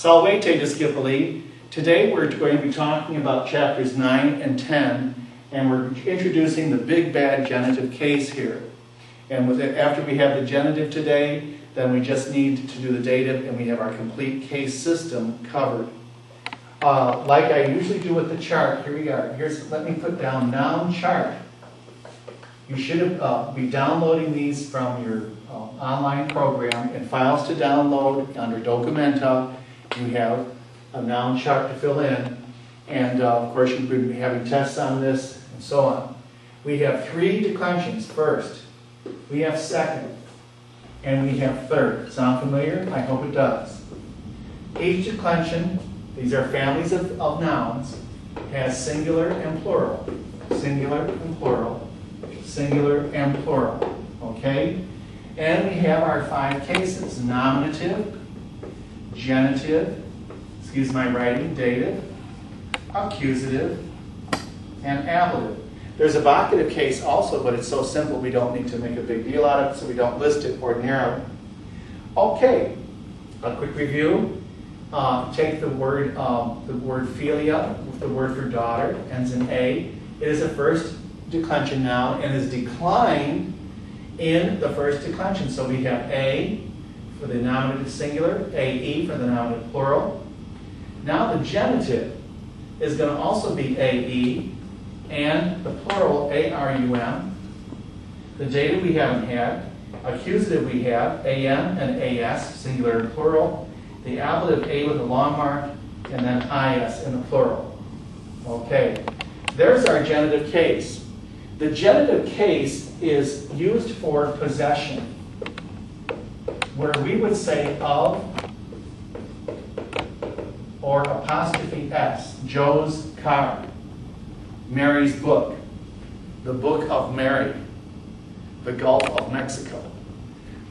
Salvete Discipoli. Today we're going to be talking about chapters 9 and 10, and we're introducing the big bad genitive case here. And after we have the genitive today, then we just need to do the dative, and we have our complete case system covered. Like I usually do with the chart, here we are. Let me put down noun chart. You should be downloading these from your online program, and files to download under Documenta. You have a noun chart to fill in, and of course you've been having tests on this and so on. We have three declensions. First, we have second, and we have third. Sound familiar? I hope it does. Each declension, these are families of nouns, has singular and plural. Singular and plural. Singular and plural. Okay? And we have our five cases: nominative, genitive, excuse my writing, dative, accusative, and ablative. There's a vocative case also, but it's so simple we don't need to make a big deal out of it, so we don't list it ordinarily. Okay, a quick review. Take the word philia, the word for daughter, ends in A. It is a first declension noun and is declined in the first declension. So we have A for the nominative singular, AE for the nominative plural. Now the genitive is going to also be AE and the plural ARUM. The dative we haven't had. Accusative we have AM and AS, singular and plural. The ablative A with a long mark, and then IS in the plural. Okay, there's our genitive case. The genitive case is used for possession, where we would say of or apostrophe S, Joe's car, Mary's book, the book of Mary, the Gulf of Mexico.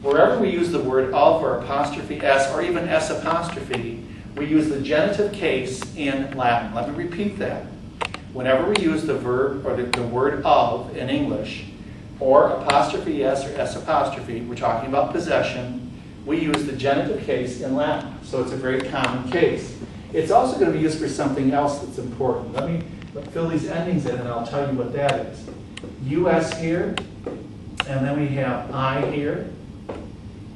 Wherever we use the word of or apostrophe S or even S apostrophe, we use the genitive case in Latin. Let me repeat that. Whenever we use the verb or the word of in English, or apostrophe S or S apostrophe, we're talking about possession, we use the genitive case in Latin. So it's a very common case. It's also going to be used for something else that's important. Let me fill these endings in and I'll tell you what that is. US here, and then we have I here,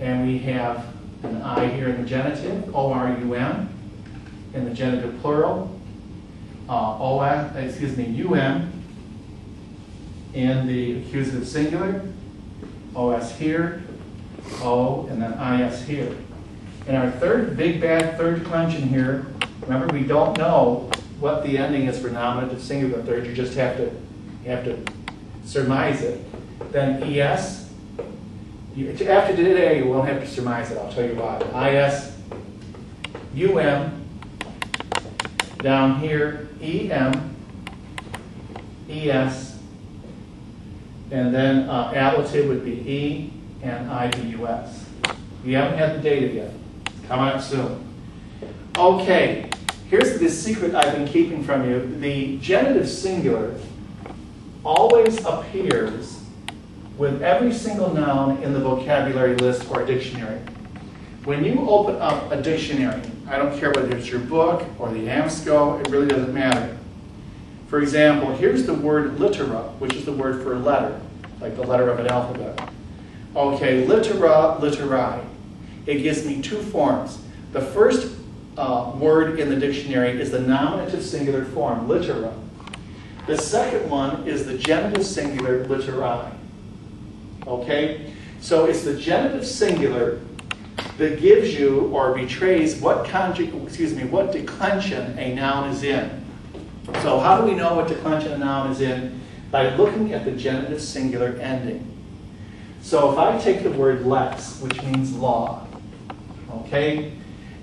and we have an I here in the genitive, ORUM in the genitive plural, UM in the accusative singular, OS here, O, and then IS here. In our third declension here, remember we don't know what the ending is for nominative singular third, you just have to surmise it. Then ES, after today you won't have to surmise it, I'll tell you why. IS, UM, down here, EM, ES, and then ablative would be E and IDUS. We haven't had the dative yet. It's coming up soon. Okay, here's the secret I've been keeping from you. The genitive singular always appears with every single noun in the vocabulary list or dictionary. When you open up a dictionary, I don't care whether it's your book or the AMSCO, it really doesn't matter. For example, here's the word littera, which is the word for a letter, like the letter of an alphabet. Okay, littera, litteri. It gives me two forms. The first word in the dictionary is the nominative singular form, littera. The second one is the genitive singular, litteri. Okay, so it's the genitive singular that gives you or betrays what declension a noun is in. So how do we know what declension a noun is in? By looking at the genitive singular ending. So if I take the word lex, which means law, okay,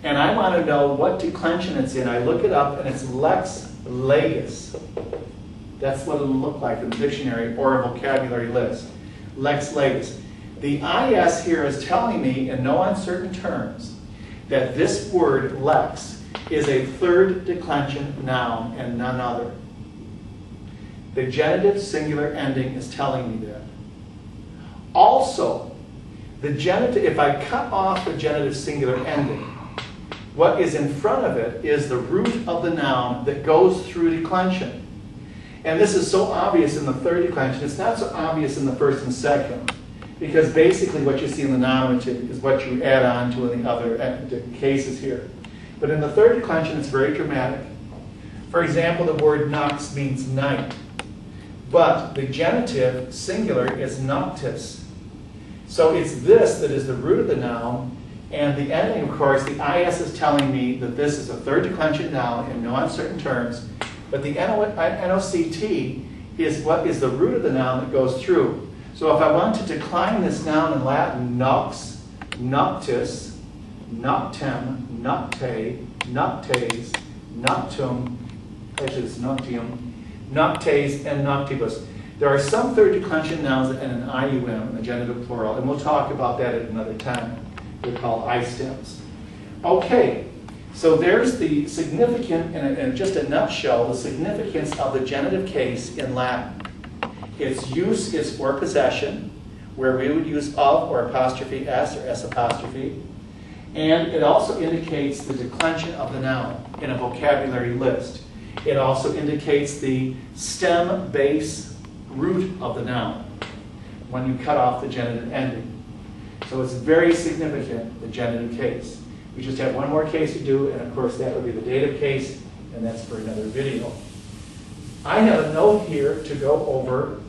and I want to know what declension it's in, I look it up and it's lex legis. That's what it'll look like in the dictionary or a vocabulary list. Lex legis. The IS here is telling me in no uncertain terms that this word lex is a third declension noun and none other. The genitive singular ending is telling me that. Also, the genitive, if I cut off the genitive singular ending, what is in front of it is the root of the noun that goes through declension. And this is so obvious in the third declension. It's not so obvious in the first and second, because basically what you see in the nominative is what you add on to in the other cases here. But in the third declension, it's very dramatic. For example, the word nux means night, but the genitive singular is noctis. So it's this that is the root of the noun, and the ending, of course, the IS is telling me that this is a third declension noun in no uncertain terms, but the NOCT is what is the root of the noun that goes through. So if I want to decline this noun in Latin, nux, noctis, noctem, nocte, noctes, noctum, actually it's noctium, noctes, and noctibus. There are some third declension nouns that end in IUM in the genitive plural, and we'll talk about that at another time. They're called I-stems. Okay, so there's the significant, in just a nutshell, the significance of the genitive case in Latin. Its use is for possession, where we would use of or apostrophe s or s apostrophe. And it also indicates the declension of the noun in a vocabulary list. It also indicates the stem base root of the noun when you cut off the genitive ending. So it's very significant, the genitive case. We just have one more case to do, and of course that would be the dative case, and that's for another video. I have a note here to go over.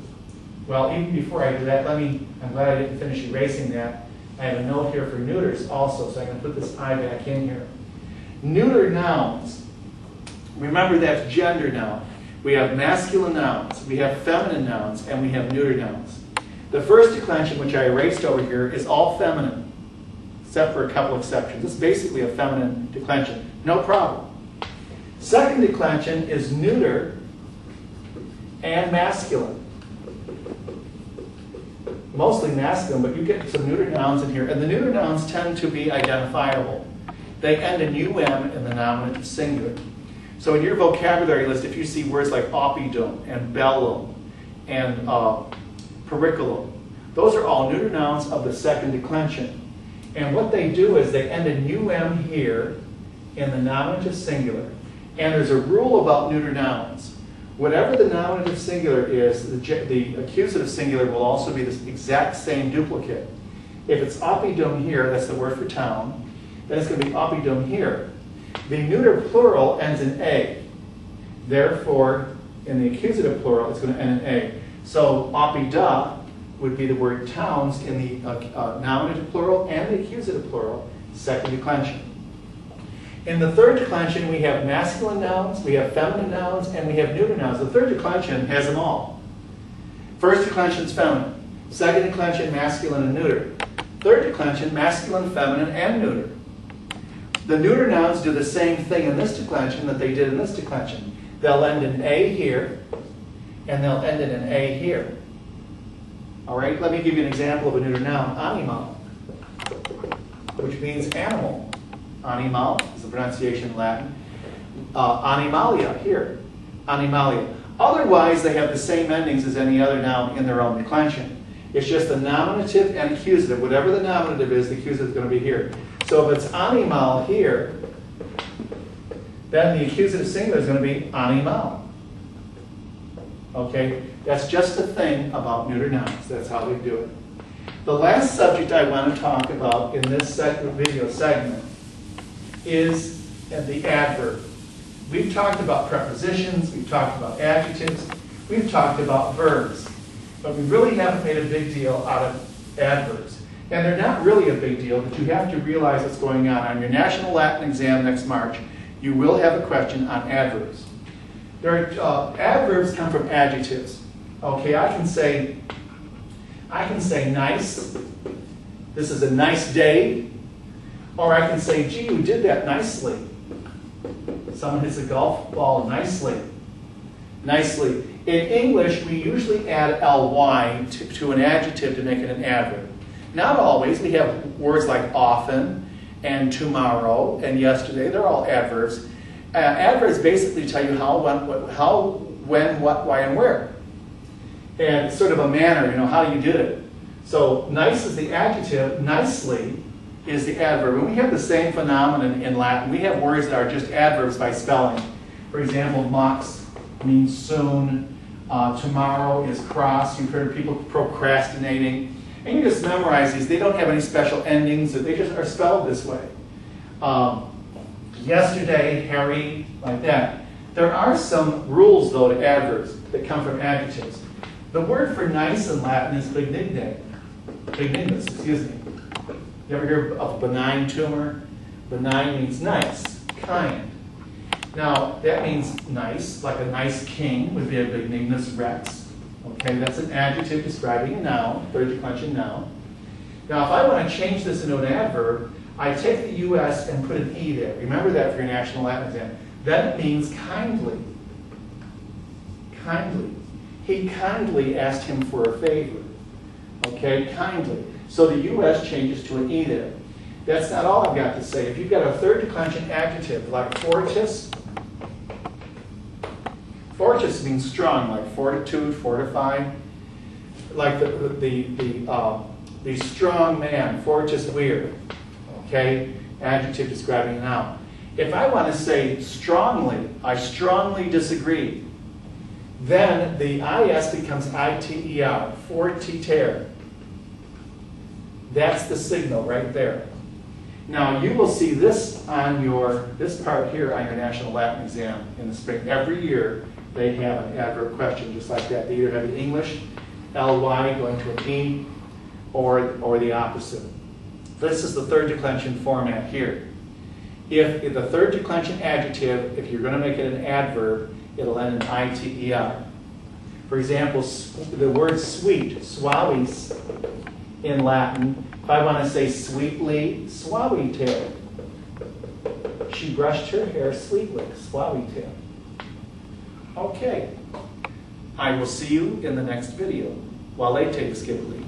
Well, even before I do that, I'm glad I didn't finish erasing that. I have a note here for neuters also, so I'm going to put this I back in here. Neuter nouns. Remember, that's gender now. We have masculine nouns, we have feminine nouns, and we have neuter nouns. The first declension, which I erased over here, is all feminine, except for a couple exceptions. It's basically a feminine declension. No problem. Second declension is neuter and masculine. Mostly masculine, but you get some neuter nouns in here. And the neuter nouns tend to be identifiable. They end in UM in the nominative singular. So in your vocabulary list, if you see words like oppidum and bellum and periculum, those are all neuter nouns of the second declension. And what they do is they end in UM here in the nominative singular. And there's a rule about neuter nouns. Whatever the nominative singular is, the accusative singular will also be the exact same duplicate. If it's oppidum here, that's the word for town, then it's going to be oppidum here. The neuter plural ends in A. Therefore, in the accusative plural, it's going to end in A. So oppida would be the word towns in the nominative plural and the accusative plural, second declension. In the third declension, we have masculine nouns, we have feminine nouns, and we have neuter nouns. The third declension has them all. First declension is feminine. Second declension, masculine and neuter. Third declension, masculine, feminine, and neuter. The neuter nouns do the same thing in this declension that they did in this declension. They'll end in A here, and they'll end in an A here. All right, let me give you an example of a neuter noun, animal, which means animal. Animal is the pronunciation in Latin. Animalia here, animalia. Otherwise, they have the same endings as any other noun in their own declension. It's just the nominative and accusative. Whatever the nominative is, the accusative is going to be here. So if it's animal here, then the accusative singular is going to be animal. Okay? That's just the thing about neuter nouns. That's how we do it. The last subject I want to talk about in this video segment is the adverb. We've talked about prepositions, we've talked about adjectives, we've talked about verbs, but we really haven't made a big deal out of adverbs. And they're not really a big deal, but you have to realize what's going on. On your National Latin exam next March, you will have a question on adverbs. Adverbs come from adjectives. Okay, I can say nice. This is a nice day. Or I can say, gee, you did that nicely. Someone hits a golf ball nicely. Nicely. In English, we usually add ly to an adjective to make it an adverb. Not always. We have words like often and tomorrow and yesterday. They're all adverbs. Adverbs basically tell you how, when, what, why, and where. And it's sort of a manner, how you did it. So nice is the adjective, nicely is the adverb. And we have the same phenomenon in Latin. We have words that are just adverbs by spelling. For example, mox means soon. Tomorrow is cross. You've heard of people procrastinating. And you just memorize these. They don't have any special endings. They just are spelled this way. Yesterday, Harry, like that. There are some rules, though, to adverbs that come from adjectives. The word for nice in Latin is benigne. Benignus, excuse me. You ever hear of a benign tumor? Benign means nice, kind. Now, that means nice, like a nice king would be a benignus rex. Okay, that's an adjective describing a noun, third declension noun. Now, if I want to change this into an adverb, I take the US and put an E there. Remember that for your National Latin exam. Then it means kindly. Kindly. He kindly asked him for a favor. Okay, kindly. So the US changes to an E there. That's not all I've got to say. If you've got a third declension adjective like fortis, fortis means strong, like fortitude, fortified. Like the strong man, fortis vir. Okay, adjective describing a noun. If I want to say strongly, I strongly disagree, then the IS becomes ITER, fortiter. That's the signal right there. Now you will see this on this part here on your National Latin exam in the spring. Every year they have an adverb question just like that. They either have the English, ly going to an E, or the opposite. This is the third declension format here. If the third declension adjective, if you're going to make it an adverb, it'll end in ITER. For example, the word sweet, suavis, in Latin, if I want to say sweetly, suaviter. She brushed her hair sweetly, suaviter. Okay. I will see you in the next video. Valete, Skiply.